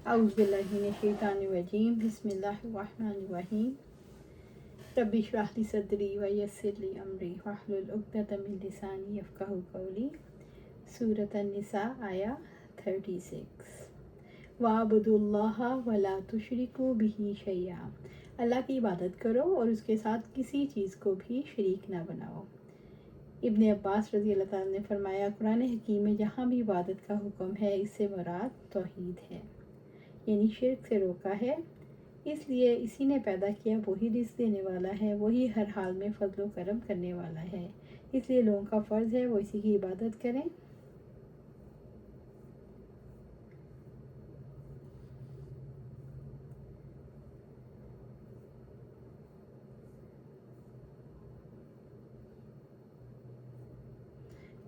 اعوذ باللہ من الشیطان الرجیم بسم اللہ الرحمن الرحیم رب اشرح لی صدری ویسر لی امری واحلل عقدۃ من لسانی یفقہوا قولی۔ سورۃ النساء آیا 36۔ وَاعْبُدُوا اللَّهَ وَلَا تُشْرِكُوا بِهِ شَيْئًا، اللہ کی عبادت کرو اور اس کے ساتھ کسی چیز کو بھی شریک نہ بناؤ۔ ابن عباس رضی اللہ تعالیٰ نے فرمایا، قرآن حکیم میں جہاں بھی عبادت کا حکم ہے اس سے مراد توحید ہے، یعنی شرک سے روکا ہے۔ اس لیے اسی نے پیدا کیا، وہی رزق دینے والا ہے، وہی ہر حال میں فضل و کرم کرنے والا ہے، اس لیے لوگوں کا فرض ہے وہ اسی کی عبادت کریں۔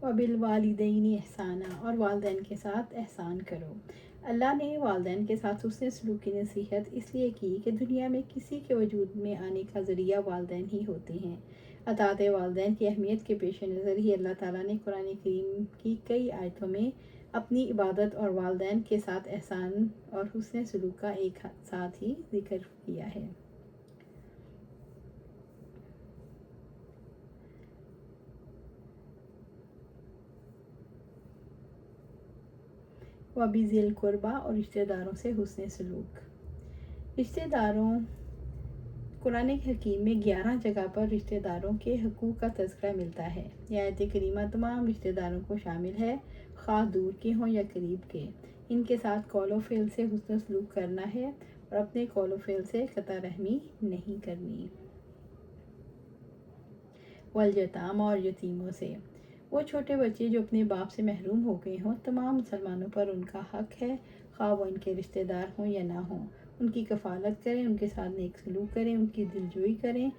وَبِالْوَالِدَيْنِ احسانًا، اور والدین کے ساتھ احسان کرو۔ اللہ نے والدین کے ساتھ حسن سلوک کی نصیحت اس لیے کی کہ دنیا میں کسی کے وجود میں آنے کا ذریعہ والدین ہی ہوتے ہیں۔ اطاعت والدین کی اہمیت کے پیش نظر ہی اللہ تعالیٰ نے قرآن کریم کی کئی آیتوں میں اپنی عبادت اور والدین کے ساتھ احسان اور حسن سلوک کا ایک ساتھ ہی ذکر کیا ہے۔ وَبِذِي الْقُرْبَى، اور رشتہ داروں سے حسن سلوک۔ رشتہ داروں، قرآن حکیم میں 11 جگہ پر رشتہ داروں کے حقوق کا تذکرہ ملتا ہے۔ یہ آیت کریمہ تمام رشتہ داروں کو شامل ہے، خواہ دور کے ہوں یا قریب کے۔ ان کے ساتھ قول و فعل سے حسن سلوک کرنا ہے اور اپنے قول و فعل سے قطع رحمی نہیں کرنی۔ والیتامى، اور یتیموں سے، وہ چھوٹے بچے جو اپنے باپ سے محروم ہو گئے ہوں، تمام مسلمانوں پر ان کا حق ہے، خواہ وہ ان کے رشتہ دار ہوں یا نہ ہوں۔ ان کی کفالت کریں، ان کے ساتھ نیک سلوک کریں، ان کی دلجوئی کریں،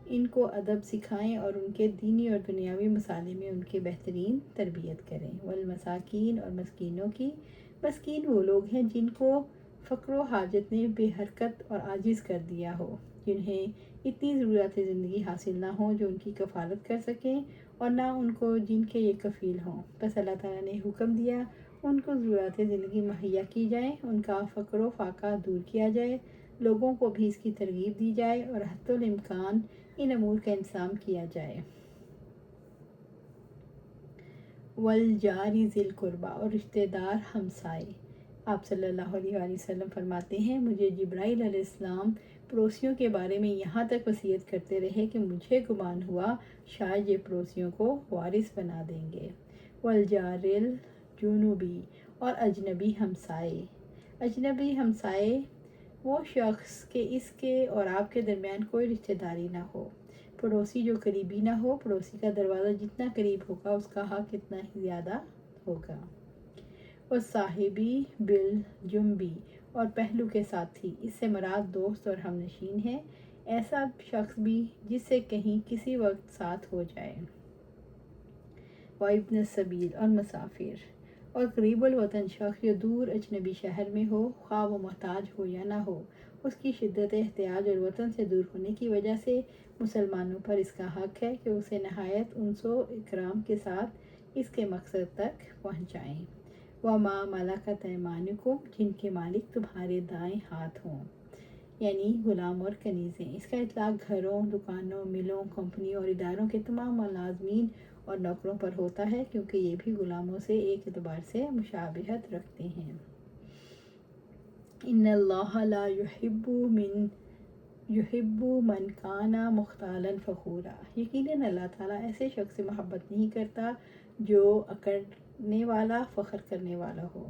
ان کو ادب سکھائیں اور ان کے دینی اور دنیاوی مسائل میں ان کی بہترین تربیت کریں۔ والمساکین، اور مسکینوں کی۔ مسکین وہ لوگ ہیں جن کو فقر و حاجت نے بے حرکت اور عاجز کر دیا ہو، جنہیں اتنی ضروریات زندگی حاصل نہ ہوں جو ان کی کفالت کر سکیں، اور نہ ان کو جن کے یہ کفیل ہوں۔ بس اللہ تعالیٰ نے حکم دیا ان کو ضروریات زندگی مہیا کی جائیں، ان کا فقر و فاقہ دور کیا جائے، لوگوں کو بھی اس کی ترغیب دی جائے اور حتی الامکان ان امور کا انتظام کیا جائے۔ والجار ذی القربى، اور رشتہ دار ہمسائے۔ آپ صلی اللہ علیہ وآلہ وسلم فرماتے ہیں، مجھے جبرائیل علیہ السلام پڑوسیوں کے بارے میں یہاں تک وصیت کرتے رہے کہ مجھے گمان ہوا شاید یہ پڑوسیوں کو وارث بنا دیں گے۔ والجار الجنوبی، اور اجنبی ہمسائے۔ اجنبی ہمسائے وہ شخص کہ اس کے اور آپ کے درمیان کوئی رشتہ داری نہ ہو، پڑوسی جو قریبی نہ ہو۔ پڑوسی کا دروازہ جتنا قریب ہوگا اس کا حق اتنا ہی زیادہ ہوگا۔ والصاحبی بالجنبی، اور پہلو کے ساتھی، اس سے مراد دوست اور ہم نشین ہے، ایسا شخص بھی جس سے کہیں کسی وقت ساتھ ہو جائے۔ وابن السبیل، اور مسافر۔ اور قریب الوطن شخص جو دور اجنبی شہر میں ہو، خواہ وہ محتاج ہو یا نہ ہو، اس کی شدت احتیاج اور وطن سے دور ہونے کی وجہ سے مسلمانوں پر اس کا حق ہے کہ اسے نہایت انس و اکرام کے ساتھ اس کے مقصد تک پہنچائیں۔ وَمَا مَلَكَتْ أَيْمَانُكُمْ، جن کے مالک تمہارے دائیں ہاتھ ہوں، یعنی غلام اور کنیزیں۔ اس کا اطلاق گھروں، دکانوں، ملوں، کمپنیوں اور اداروں کے تمام ملازمین اور نوکروں پر ہوتا ہے، کیونکہ یہ بھی غلاموں سے ایک اعتبار سے مشابہت رکھتے ہیں۔ ان اللہ لا يحب من کان مختالا فخورا، یقیناً اللہ تعالیٰ ایسے شخص سے محبت نہیں کرتا جو اکڑنے والا، فخر کرنے والا ہو،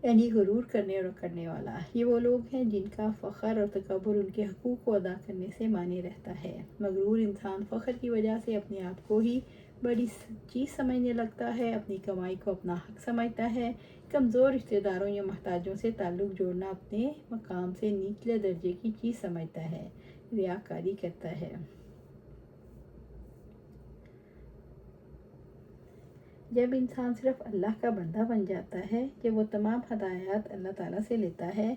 یعنی غرور کرنے اور اکڑنے والا۔ یہ وہ لوگ ہیں جن کا فخر اور تکبر ان کے حقوق کو ادا کرنے سے مانے رہتا ہے۔ مغرور انسان فخر کی وجہ سے اپنے آپ کو ہی بڑی چیز سمجھنے لگتا ہے، اپنی کمائی کو اپنا حق سمجھتا ہے، کمزور رشتہ داروں یا محتاجوں سے تعلق جوڑنا اپنے مقام سے نچلے درجے کی چیز سمجھتا ہے، ریاکاری کرتا ہے۔ جب انسان صرف اللہ کا بندہ بن جاتا ہے، جب وہ تمام ہدایات اللہ تعالیٰ سے لیتا ہے،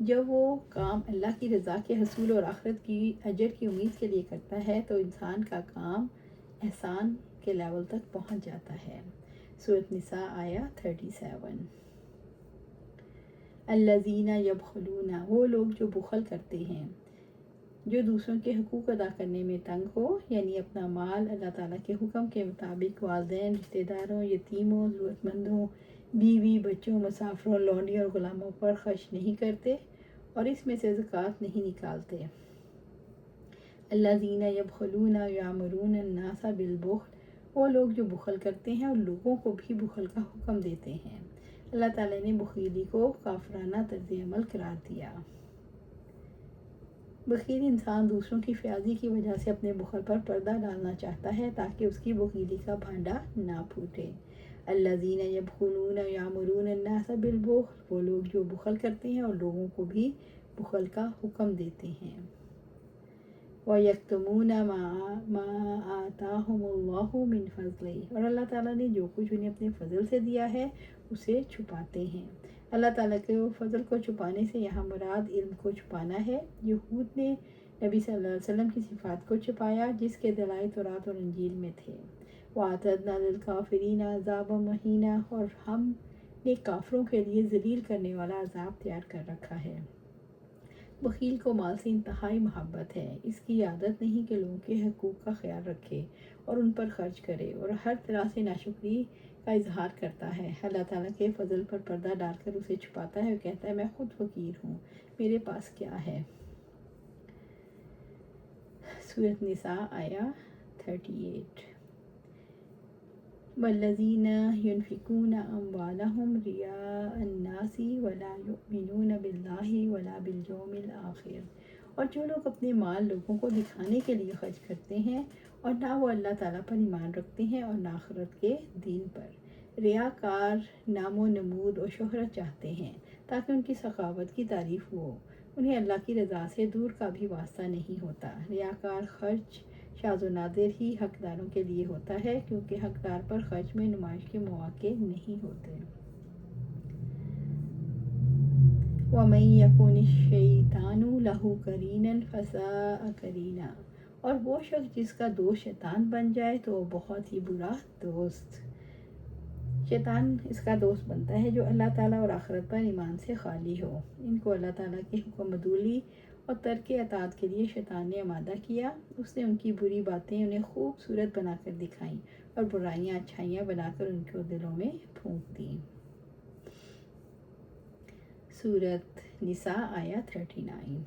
جب وہ کام اللہ کی رضا کے حصول اور آخرت کی اجر کی امید کے لیے کرتا ہے، تو انسان کا کام احسان کے لیول تک پہنچ جاتا ہے۔ سورۃ نساء آیا 37۔ الذین یبخلون، وہ لوگ جو بخل کرتے ہیں، جو دوسروں کے حقوق ادا کرنے میں تنگ ہو، یعنی اپنا مال اللہ تعالیٰ کے حکم کے مطابق والدین، رشتہ داروں، یتیموں، ضرورت مندوں، بیوی، بچوں، مسافروں، لونڈی اور غلاموں پر خرچ نہیں کرتے اور اس میں سے زکوٰۃ نہیں نکالتے۔ الذین یبخلون یامرون الناس بالبخل، وہ لوگ جو بخل کرتے ہیں اور لوگوں کو بھی بخل کا حکم دیتے ہیں۔ اللہ تعالیٰ نے بخیلی کو کافرانہ طرز عمل قرار دیا۔ بخیل انسان دوسروں کی فیاضی کی وجہ سے اپنے بخل پر پردہ ڈالنا چاہتا ہے تاکہ اس کی بخیلی کا بھانڈا نہ پھوٹے۔ الذین یبخلون یامرون الناس بالبخل، وہ لوگ جو بخل کرتے ہیں اور لوگوں کو بھی بخل کا حکم دیتے ہیں۔ وَيَكْتُمُونَ مَا آتَاهُمُ اللَّهُ مِنْ فَضْلِهِ، اور اللہ تعالیٰ نے جو کچھ انہیں اپنے فضل سے دیا ہے اسے چھپاتے ہیں۔ اللہ تعالیٰ کے فضل کو چھپانے سے یہاں مراد علم کو چھپانا ہے۔ یہود نے نبی صلی اللہ علیہ وسلم کی صفات کو چھپایا جس کے دلائل تورات اور انجیل میں تھے۔ وَأَعْتَدْنَا لِلْكَافِرِينَ عَذَابًا مُهِينًا، اور ہم نے کافروں کے لیے ذلیل کرنے والا عذاب تیار کر رکھا ہے۔ بخیل کو مال سے انتہائی محبت ہے، اس کی عادت نہیں کہ لوگوں کے حقوق کا خیال رکھے اور ان پر خرچ کرے اور ہر طرح سے ناشکری کا اظہار کرتا ہے۔ اللہ تعالیٰ کے فضل پر پردہ ڈال کر اسے چھپاتا ہے اور کہتا ہے میں خود فقیر ہوں، میرے پاس کیا ہے۔ سورۃ نساء آیا 38۔ والذین ينفقون اموالهم رئاء الناس ولا يؤمنون باللہ ولا بالیوم الآخر، اور جو لوگ اپنے مال لوگوں کو دکھانے کے لیے خرچ کرتے ہیں اور نہ وہ اللہ تعالیٰ پر ایمان رکھتے ہیں اور نہ آخرت کے دن پر، ریاکار نام و نمود اور شہرت چاہتے ہیں تاکہ ان کی سخاوت کی تعریف ہو، انہیں اللہ کی رضا سے دور کا بھی واسطہ نہیں ہوتا۔ ریاکار خرچ شاذ و نادر ہی حقداروں کے لیے ہوتا ہے کیونکہ حقدار پر خرچ میں نمائش کے مواقع نہیں ہوتے۔ وَمَن يَكُنِ الشَّيْطَانُ لَهُ قَرِينًا فَسَاءَ قَرِينًا، اور وہ شخص جس کا دوست شیطان بن جائے تو وہ بہت ہی برا دوست۔ شیطان اس کا دوست بنتا ہے جو اللہ تعالیٰ اور آخرت پر ایمان سے خالی ہو۔ ان کو اللہ تعالیٰ کی حکم عدولی اور ترک اطاعت کے لیے شیطان نے آمادہ کیا۔ اس نے ان کی بری باتیں انہیں خوبصورت بنا کر دکھائیں اور برائیاں اچھائیاں بنا کر ان کے دلوں میں پھونک دیں۔ سورۃ نساء آیا 39۔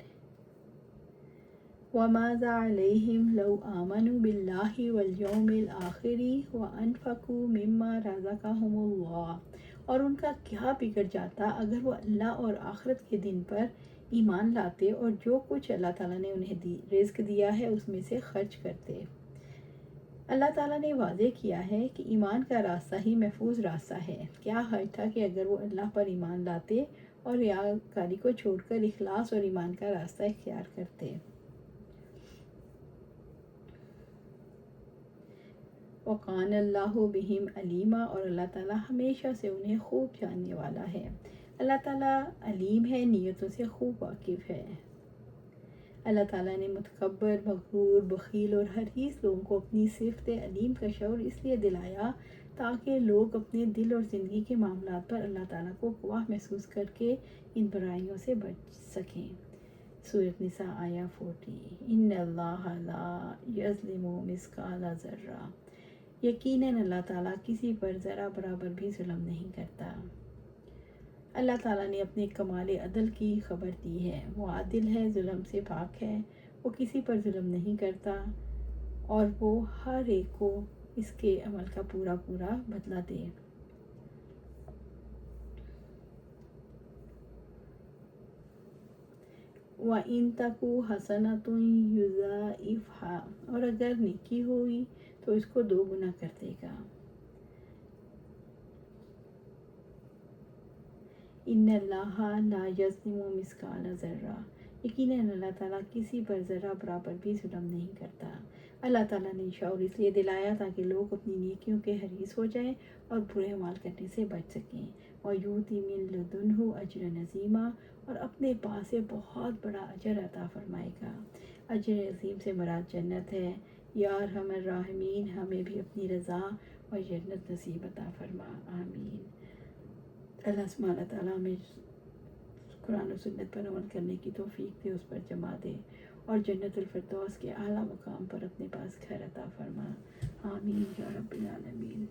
وَمَاذَا عَلَيْهِمْ لَوْ آمَنُوا بِاللَّهِ وَالْيَوْمِ الْآخِرِ وَأَنفَقُوا مِمَّا رَزَقَهُمُ اللَّهُ، اور ان کا کیا بگڑ جاتا اگر وہ اللہ اور آخرت کے دن پر ایمان لاتے اور جو کچھ اللہ تعالیٰ نے انہیں رزق دیا ہے اس میں سے خرچ کرتے۔ اللہ تعالیٰ نے واضح کیا ہے کہ ایمان کا راستہ ہی محفوظ راستہ ہے۔ کیا حرج تھا کہ اگر وہ اللہ پر ایمان لاتے اور ریاکاری کو چھوڑ کر اخلاص اور ایمان کا راستہ اختیار کرتے۔ وَقَانَ اللَّهُ بِهِمْ عَلِيمًا، اور اللہ تعالیٰ ہمیشہ سے انہیں خوب جاننے والا ہے۔ اللہ تعالیٰ علیم ہے، نیتوں سے خوب واقف ہے۔ اللہ تعالیٰ نے متکبر، مغرور، بخیل اور حریص لوگوں کو اپنی صفت علیم کا شعور اس لیے دلایا تاکہ لوگ اپنے دل اور زندگی کے معاملات پر اللہ تعالیٰ کو گواہ محسوس کر کے ان برائیوں سے بچ سکیں۔ سورۃ نساء آیا 40۔ ان اللہ لا یظلم مثقال ذرہ، یقیناً اللہ تعالیٰ کسی پر ذرہ برابر بھی ظلم نہیں کرتا۔ اللہ تعالیٰ نے اپنے کمال عدل کی خبر دی ہے، وہ عادل ہے، ظلم سے پاک ہے، وہ کسی پر ظلم نہیں کرتا اور وہ ہر ایک کو اس کے عمل کا پورا پورا بدلہ دے۔ وَإِن تَكُ حَسَنَةٌ يُضَاعِفْهَا، اور اگر نیکی ہوئی تو اس کو 2 گنا کر دے گا۔ ان اللہ لا یظلم مثقال ذرہ، یقیناً اللہ تعالیٰ کسی پر ذرہ برابر بھی ظلم نہیں کرتا۔ اللہ تعالیٰ نے شعور اس لیے دلایا تاکہ لوگ اپنی نیکیوں کے حریص ہو جائیں اور برے اعمال کرنے سے بچ سکیں۔ وَيُؤْتِ مِن لَدُنْهُ أَجْرًا عَظِيمًا، اور اپنے پاس سے بہت بڑا اجر عطا فرمائے گا۔ اجر عظیم سے مراد جنت ہے۔ یا ارحم الراحمین، ہمیں بھی اپنی رضا اور جنت نصیب عطا فرما، آمین۔ اللہ سبحانہ تعالیٰ ہمیں قرآن و سنت پر عمل کرنے کی توفیق دے، اس پر جما دے، اور جنت الفردوس کے اعلیٰ مقام پر اپنے پاس گھر عطا فرما۔ آمین یا رب العالمین۔